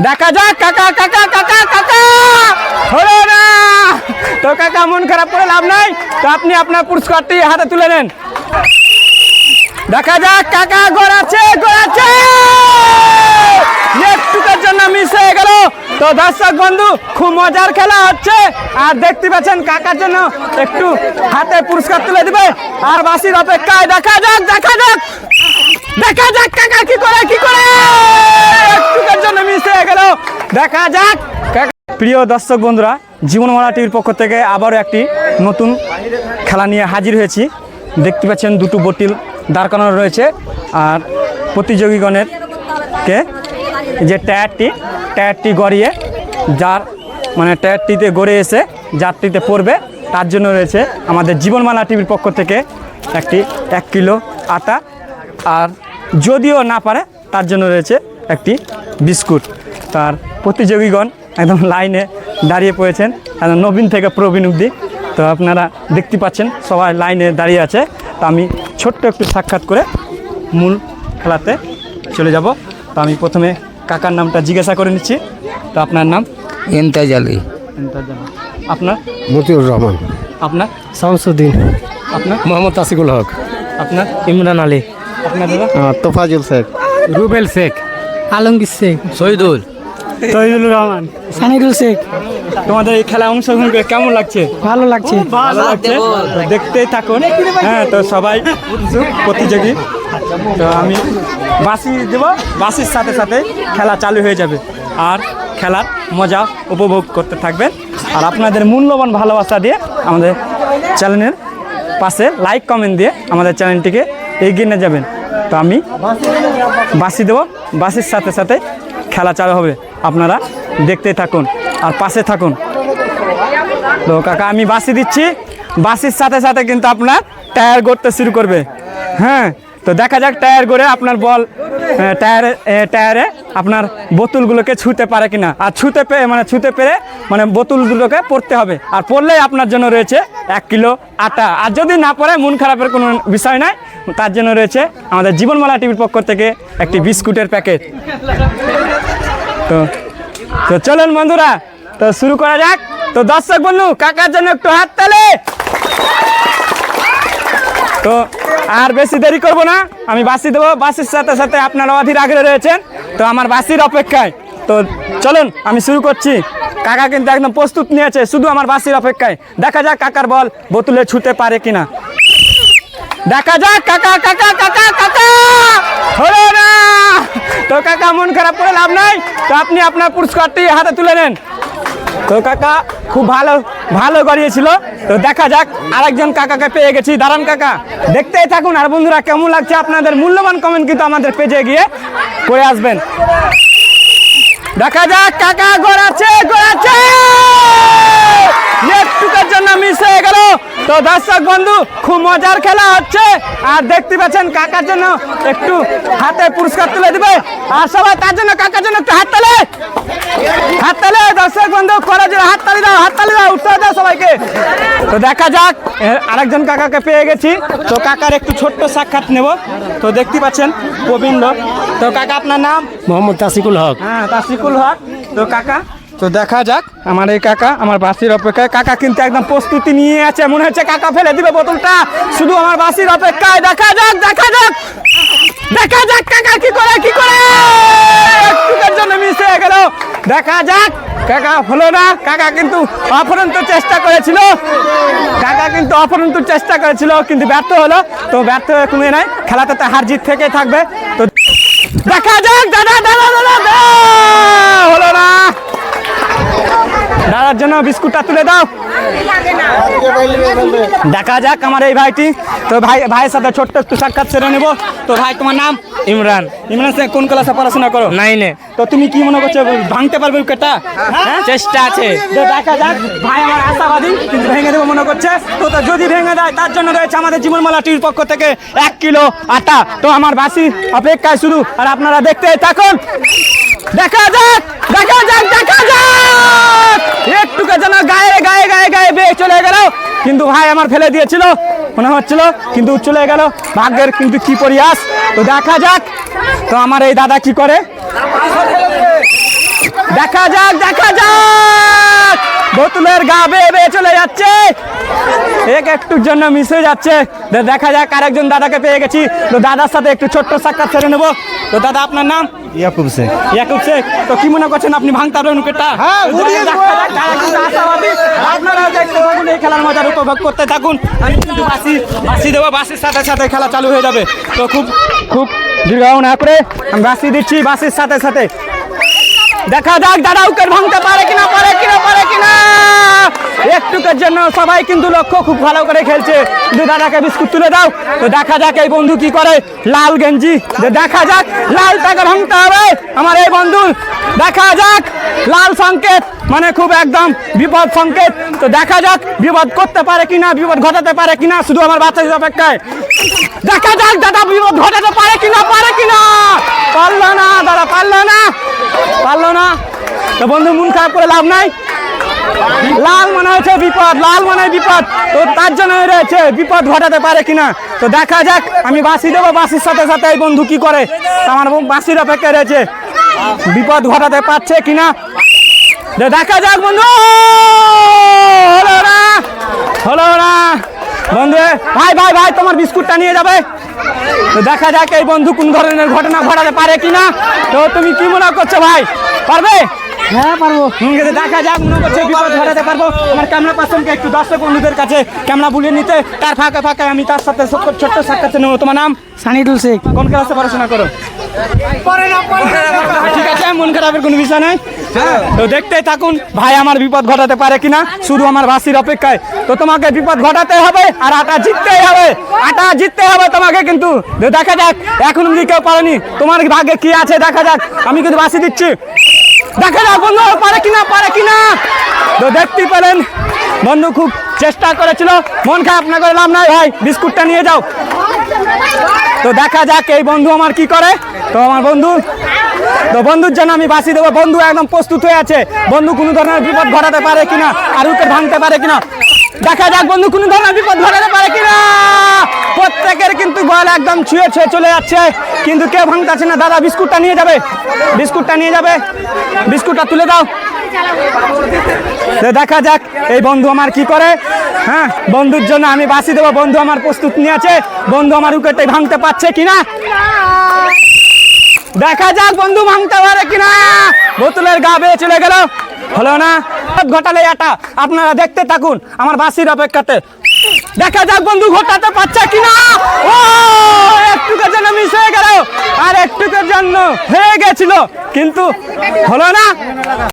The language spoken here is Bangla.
দেখা যাক কাকা কাকা কাকা কাকা হলো না। তো কাকা মন খারাপ করে লাভ নাই, তো আপনি আপনার পুরস্কারটি হাতে তুলে নেন। দেখা যাক কাকা গড়াচ্ছে গড়াচ্ছে, একটুকের জন্য মিস হয়ে গেল। তো দর্শক বন্ধু খুব মজার খেলা হচ্ছে, আর দেখতে পাচ্ছেন কাকার জন্য একটু হাতে পুরস্কার তুলে দিবে আর বাসির অপেক্ষায়। দেখা যাক দেখা যাক দেখা যাক কাকা কি করে কি করে, একটুকের জন্য মিস হয়ে গেল। দেখা যাক। প্রিয় দর্শক বন্ধুরা, জীবনমালা টিভির পক্ষ থেকে আবারও একটি নতুন খেলা নিয়ে হাজির হয়েছি। দেখতে পাচ্ছেন দুটো বোটিল দাঁড় করানো রয়েছে, আর প্রতিযোগীগণের কে যে টায়ারটি গড়িয়ে যার মানে টায়ারটিতে গড়ে এসে যাত্রীতে পড়বে তার জন্য রয়েছে আমাদের জীবনমালা টিভির পক্ষ থেকে একটি 1 কিলো আটা, আর যদিও না পারে তার জন্য রয়েছে একটি বিস্কুট। তার প্রতিযোগীগণ একদম লাইনে দাঁড়িয়ে পড়েছেন, একদম নবীন থেকে প্রবীণ অবধি। তো আপনারা দেখতে পাচ্ছেন সবাই লাইনে দাঁড়িয়ে আছে। তো আমি ছোট্ট একটু সাক্ষাৎ করে মূল খেলাতে চলে যাব। তো আমি প্রথমে কাকার নামটা জিজ্ঞাসা করে নিচ্ছি। তো আপনার নাম? ইমতাজ আলী। আপনার? মতিউর রহমান। আপনার? শামসুদ্দিন। আপনার? মোহাম্মদ তাসিকুল হক। আপনার? ইমরান আলী। আপনার দাদা? তোফাজুল শেখ। রুবেল শেখ। আলমগীর শেখ। শহীদুল। তহিদুল রহমান। সানিরুল শেখ। তোমাদের এই খেলা অংশগ্রহণ করে কেমন লাগছে? ভালো লাগছে। ভালো লাগছে, দেখতেই থাকুন। হ্যাঁ, তো সবাই প্রতিযোগী। তো আমি বাঁশি দেব, বাঁশির সাথে সাথে খেলা চালু হয়ে যাবে, আর খেলার মজা উপভোগ করতে থাকবেন। আর আপনাদের মূল্যবান ভালোবাসা দিয়ে আমাদের চ্যানেলের পাশে লাইক কমেন্ট দিয়ে আমাদের চ্যানেলটিকে এগিয়ে নিয়ে যাবেন। তো আমি বাঁশি দেব, বাঁশির সাথে সাথে খেলা চালু হবে, আপনারা দেখতে থাকুন আর পাশে থাকুন। তো কাকা আমি বাঁশি দিচ্ছি, বাঁশির সাথে সাথে কিন্তু আপনার টায়ার গড়তে শুরু করবে। হ্যাঁ, তো দেখা যাক টায়ার গড়ে আপনার বল টায়ারে আপনার বোতলগুলোকে ছুঁতে পারে কিনা, আর ছুঁতে পেরে মানে বোতলগুলোকে পড়তে হবে, আর পড়লেই আপনার জন্য রয়েছে 1 কিলো আটা। আর যদি না পড়ে মন খারাপের কোনো বিষয় নাই, তার জন্য রয়েছে আমাদের জীবনমালা টিভির পক্ষ থেকে একটি বিস্কুটের প্যাকেট। তো চলুন বন্ধুরা, তো শুরু করা যাক। তো দর্শক বন্ধু কাকার জন্য একটু হাত তালে। তো আর বেশি দেরি করব না, আমি বাঁশি দেবো, বাঁশির সাথে সাথে আপনারা অধীর আগ্রহে রয়েছেন, তো আমার বাঁশির অপেক্ষায়। তো চলুন আমি শুরু করছি। কাকা কিন্তু একদম প্রস্তুত নিয়েছে, শুধু আমার বাঁশির অপেক্ষায়। দেখা যাক কাকার বল বোতলে ছুঁতে পারে কিনা। দেখা যাক কাকা কাকা কাকা কাকা হলো না। তো কাকা মন খারাপ করে লাভ নাই, তো আপনি আপনার পুরস্কারটি হাতে তুলে নেন। তো কাকা খুব ভালো গড়িয়েছিল। তো দেখা যাক আরেকজন কাকাকে পেয়ে গেছি। দাঁড়ান কাকা, দেখতেই থাকুন। আর বন্ধুরা কেমন লাগছে আপনাদের মূল্যবান কমেন্ট কিন্তু আমাদের পেজে গিয়ে করে আসবেন। দেখা যাক কাকা গড়াচ্ছে গড়াচ্ছে, একটুকের জন্য মিস হয়ে গেল। তো দর্শক বন্ধু খুব মজার খেলা হচ্ছে, আর দেখতে পাচ্ছেন কাকার জন্য একটু হাতে পুরস্কার তুলে দিবে, আর সবাই তার জন্য কাকার জন্য একটু হাত তালে হাত তালে। দর্শক বন্ধু করার জন্য হাত তালি দাও, হাত তালি দাও, উৎসাহ দাও সবাইকে। তো দেখা যাক আরেকজন কাকাকে পেয়ে গেছি। তো কাকার একটু ছোট্ট সাক্ষাৎ নেব। তো দেখতে পাচ্ছেন প্রবীণ লোক। তো কাকা আপনার নাম? মোহাম্মদ তাসিকুল হক। হ্যাঁ, তাসিকুল হক। তো কাকা, তো দেখা যাক আমার এই কাকা আমার বাঁশির অপেক্ষায়। কাকা কিন্তু একদম প্রস্তুতি নিয়ে আছে, মনে হচ্ছে কাকা ফেলে দিবে বোতলটা, শুধু আমার বাঁশির অপেক্ষায়। দেখা যাক দেখা যাক দেখা যাক কাকা কি করে কি করে, একটুকের জন্য মিস হয়ে গেল। দেখা যাক কাকা হলো না। কাকা কিন্তু অফুরন্ত চেষ্টা করেছিল, কিন্তু ব্যর্থ হলো। তো ব্যর্থ হয়ে কমে নাই, খেলাতে তো হার জিত থেকে থাকবে। তো দেখা যাক দাদা দাদা দাদা হলো না। দাদার জন্য বিস্কুটটা তুলে দাও। দেখা যাক আমার এই ভাইটি। তো ভাইয়ের সাথে ছোট্ট একটু সাক্ষাৎ সেরে নেবো। তো ভাই তোমার নাম? ইমরান। ইমরান স্যার কোন ক্লাসে পড়াশোনা করো? 9-এ। তো তুমি কি মনে করছো ভাঙতে পারবে উইকেটটা? চেষ্টা আছে। দেখা যাক, ভাই আমার আশাবাদী, কিন্তু ভেঙে দেবো মনে করছে। তো যদি ভেঙে দেয় তার জন্য রয়েছে আমাদের জীবনমালা টিভির পক্ষ থেকে 1 কিলো আটা। তো আমার বাঁশি অপেক্ষায় শুরু, আর আপনারা দেখতে থাকুন। দেখা যাক দেখা যাক দেখা যাক, একটুকে যেন গায়ে গায়ে গায়ে গায়ে বেয়ে চলে গেল, কিন্তু ভাই আমার ফেলে দিয়েছিল মনে হচ্ছিল, কিন্তু চলে গেল। ভাগ্যের কিন্তু কি পরিহাস। তো দেখা যাক তো আমার এই দাদা কি করে। দেখা যাক দেখা যাক, বোতলের গা বেয়ে বেয়ে চলে যাচ্ছে, এক একটুর জন্য মিস হয়ে যাচ্ছে। দেখা যাক আরেকজন দাদাকে পেয়ে গেছি, তো দাদার সাথে একটু ছোট্ট সাক্ষাৎ ছেড়ে নেবো। তো দাদা আপনার নাম? ইয়াকুব শেখ। ইয়াকুব শেখ। তো কি মনে করছেন আপনি ভাঙতে পারবেন উইকেটটা? আপনারা দেখতে থাকুন, এই খেলার মজার উপভোগ করতে থাকুন। আমি কিন্তু বাসি দেবো, বাসির সাথে সাথে খেলা চালু হয়ে যাবে। তো খুব খুব দীর্ঘ না করে আমি বাসি দিচ্ছি, বাসির সাথে সাথে দেখা যাক দাদা উইকেট ভাঙতে পারে কিনা, পারে কিনা, পারে কিনা। একটুকের জন্য সবাই কিন্তু লক্ষ্য খুব ভালো করে খেলছে, কিন্তু দাদাকে বিস্কুট তুলে দাও। তো দেখা যাক এই বন্ধু কি করে, লাল গেঞ্জি, দেখা যাক লালটাকে ভাঙতে হবে আমার এই বন্ধু। দেখা যাক লাল সংকেত, মানে খুব একদম বিপদ সংকেত। তো দেখা যাক বিপদ করতে পারে কিনা, বিপদ ঘটাতে পারে কিনা, শুধু আমার বাচ্চাদের অপেক্ষায়। দেখা যাক দাদা বিপদ ঘটাতে পারে কিনা, পারে কিনা। পারলো না দাদা, পারলো না, পারলো না। তো বন্ধু মন খারাপ করে লাভ নাই, লাল মনে হচ্ছে বিপদ, লাল মনে বিপদ, তো তার জন্য রয়েছে বিপদ ঘটাতে পারে কিনা। তো দেখা যাক, আমি বাসি দেবো, বাসির সাথে সাথে এই বন্ধু কি করে। তো আমার বাসির অপেক্ষায় রয়েছে, বিপদ ঘটাতে পারছে কিনা। দেখা যাক বন্ধু, হলো না, হলো না বন্ধু। ভাই ভাই ভাই তোমার বিস্কুটটা নিয়ে যাবে। তো দেখা যাক এই বন্ধু কোন ধরনের ঘটনা ঘটাতে পারে কিনা। তো তুমি কি মনে করছো ভাই, পারবে? হ্যাঁ পারবো। দেখা যাক, মনে করছে বিপদ ঘটাতে পারবো। আমার ক্যামেরা পার্সনকে একটু দর্শক বন্ধুদের কাছে ক্যামেরা বুলিয়ে নিতে, তার ফাঁকে ফাঁকে আমি তার সাথে ছোট্ট সাক্ষাৎ নেবো। তোমার নাম? সানিদুল শেখ। কোন ক্লাসে পড়াশোনা করো? ঠিক আছে, মন খারাপের কোনো বিষয় নাই। তো দেখতেই থাকুন ভাই আমার বিপদ ঘটাতে পারে কিনা, শুধু আমার বাসির অপেক্ষায়। তো তোমাকে বিপদ ঘটাতে হবে আর আটা জিততেই হবে, আটা জিততে হবে তোমাকে কিন্তু। দেখা যাক, এখন অব্দি কেউ পারেনি, তোমার ভাগ্যে কি আছে দেখা যাক। আমি কিন্তু বাসি দিচ্ছি, দেখা যাক বন্ধু পারে কিনা, পারে কিনা। তো দেখতেই পেলেন বন্ধু খুব চেষ্টা করেছিল, মন খারাপ না করে লাভ নাই ভাই, বিস্কুটটা নিয়ে যাও। তো দেখা যাক এই বন্ধু আমার কি করে। তো আমার বন্ধু, তো বন্ধুর জন্য আমি বাসি দেবো। বন্ধু একদম প্রস্তুত হয়ে আছে, বন্ধু কোনো ধরনের বিপদ ঘটাতে পারে কিনা, আর উইকেট ভাঙতে পারে কিনা। দেখা যাক বন্ধু কোনো ধরনের বিপদ ঘটাতে পারে কিনা। প্রত্যেকের কিন্তু বল একদম ছুঁয়ে ছুঁয়ে চলে যাচ্ছে, কিন্তু কেউ ভাঙতেছে না। দাদা বিস্কুটটা নিয়ে যাবে, বিস্কুটটা নিয়ে যাবে, বিস্কুটটা তুলে দাও। দেখা যাক এই বন্ধু আমার কি করে। হ্যাঁ, বন্ধুর জন্য আমি বাসি দেবো, বন্ধু আমার প্রস্তুত নিয়ে আছে, বন্ধু আমার উইকেটটাই ভাঙতে পারছে কিনা। দেখা যাক বন্ধু ভাঙতে পারে কিনা। বোতলের গা বেয়ে চলে গেল, হলো না। ঘটালে এটা আপনারা দেখতে থাকুন আমার বাসির অপেক্ষাতে। দেখা যাক বন্ধু ঘটাতে পারছে কিনা। ও একটুকের জন্য মিস হয়ে গেল, আর একটুকের জন্য হয়ে গেছিল, কিন্তু হলো না।